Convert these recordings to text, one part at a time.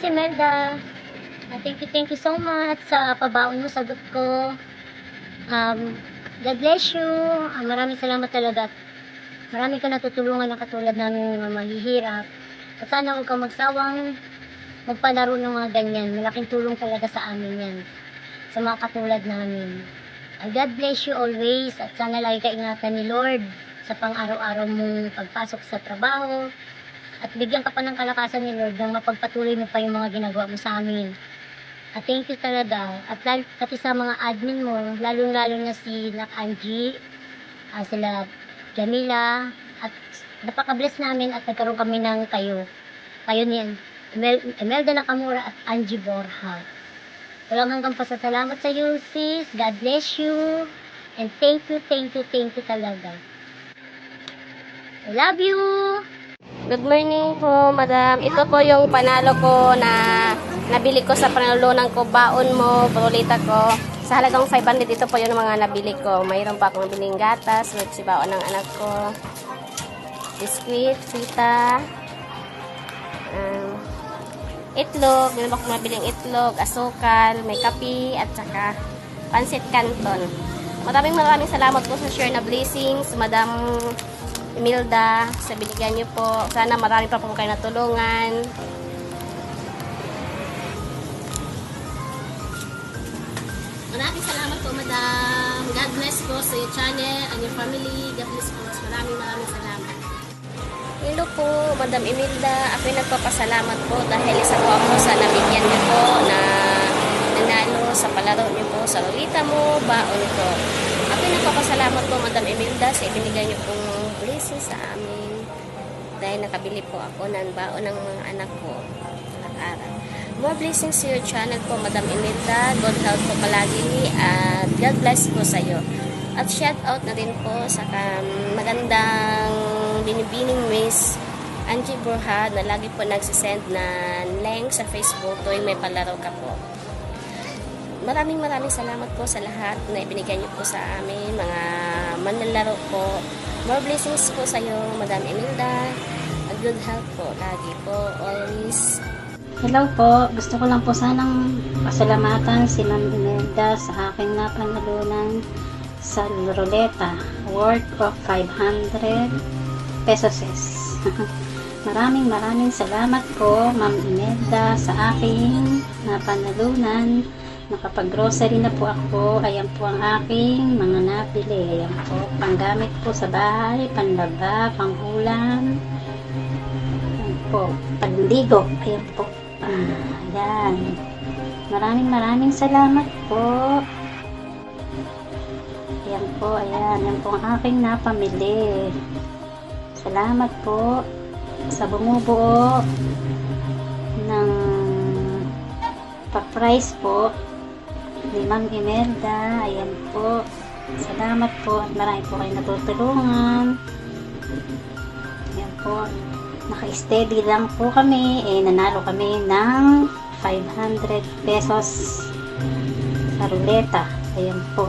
Miss Imelda. Thank you so much sa pabaon mo, sagot ko. God bless you. Maraming salamat talaga. Marami ka natutulungan na katulad namin mga mahihirap. At sana huwag kang magsawang magpalaro ng mga ganyan. Malaking tulong talaga sa amin yan. Sa mga katulad namin. God bless you always. At sana lagi ka ingatan ni Lord sa pang-araw-araw mong pagpasok sa trabaho. At bigyan ka pa ng kalakasan ni Lord na mapagpatuloy mo pa yung mga ginagawa mo sa amin. At thank you talaga. At pati sa mga admin mo, lalong-lalo na si Nak Angie, sila Jamila, at napaka-bless namin at nagkaroon kami ng kayo. Kayo niyan, Imelda Nakamura at Angie Borja. Walang hanggang pasasalamat sa iyo, sis. God bless you. And thank you talaga. I love you! Good morning po, madam. Ito po yung panalo ko na nabili ko sa panalunan ko. Baon mo, prolita ko. Sa halagang 500, ito po yung mga nabili ko. Mayroon pa akong nabiling gatas, may baon ng anak ko. Biskuit, sita, itlog, meron akong nabiling itlog, asukal, may kape, at saka pansit canton. Maraming salamat po sa share na blessings, Madam Imelda, sa binigyan niyo po. Sana marami pa po kayo natulungan. Maraming salamat po, Madam. God bless po sa your channel and your family. God bless po. Maraming salamat. Hello po, Madam Imelda. Ako'y nagpapasalamat po dahil isa po ako sa nabigyan niyo po na nanalo sa palaro niyo po sa Lolita mo, baon ko. Ako'y nagpapasalamat po, Madam Imelda, sa ibinigay niyo pong blessing sa amin dahil nakabili po ako ng baon ng mga anak ko sa araw. More blessings to your channel po, Madam Imelda. Good health po palagi at God bless po sa iyo. At shout out na rin po sa magandang binibining Miss Angie Borja na lagi po nagsisend na link sa Facebook tuwing may palaro ka po. Maraming salamat po sa lahat na ibinigay niyo po sa amin, mga manlalaro po. More blessings po sa iyo, Madam Imelda. A good health po, lagi po, always. Hello po, gusto ko lang po sanang pasalamatan si Ma'am Imelda sa aking napanalunan sa ruleta worth of 500 pesos. Maraming salamat po, Ma'am Imelda, sa aking napanalunan. Nakapag-grocery na po ako. Ayan po ang aking mga nabili. Ayan po, panggamit po sa bahay, panlaba, pangulam. Ayan po, panligo. Ayan po. Ayan. Maraming salamat po. Ayan po, ayan. Ayan po ang aking napamili. Salamat po sa bumubuo ng pa-price po ni Ma'am Imelda. Ayan po. Salamat po at marami po kayo natutulungan. Ayan po. Naka-steady lang po kami. Nanalo kami ng 500 pesos sa ruleta. Ayan po.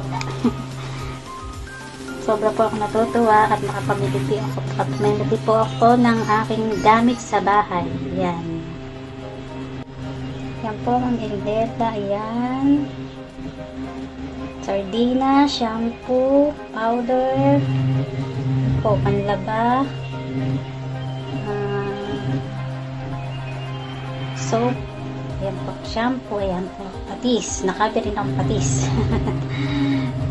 Sobra po ako natutuwa at nakapamili po ako ng aking gamit sa bahay. Ayan. Yan po, Ma'am Imelda. Ayan. Sardina, shampoo, powder, po, panlaba, soap, ayan po, shampoo, ayan po, patis. Nakabi rin akong patis.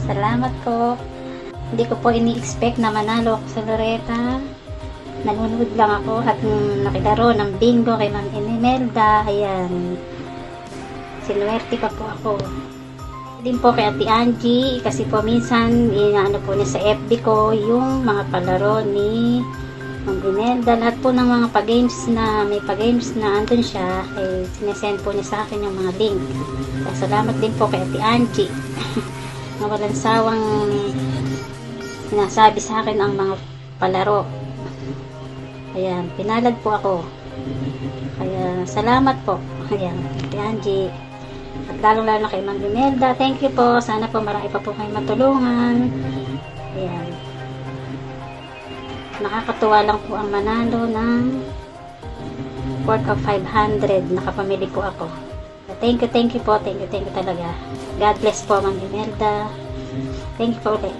Salamat po. Hindi ko po ini-expect na manalo ako sa Loretta. Nanonood lang ako at nakilaro ng bingo kay Ma'am Imelda. Ayan. Sinuwerte pa po ako. Din po kay Ate Angie kasi po minsan inaano po niya sa FB ko yung mga palaro ni Ma'am Imelda. Lahat po ng mga pag-games na may pag-games na andun siya, sinesend po niya sa akin yung mga link. Kaya salamat din po kay Ate Angie na walang sawang sinasabi sa akin ang mga palaro. Ayan, pinalad po ako. Kaya salamat po. Ayan, Ate Angie. At lalong-lalo na kay Ma'am Imelda. Thank you po. Sana po marami pa po kayong matulungan. Ayan. Nakakatuwa lang po ang manalo ng worth of 500. Nakapamili po ako. Thank you po. Thank you talaga. God bless po, Ma'am Imelda. Thank you po ulit.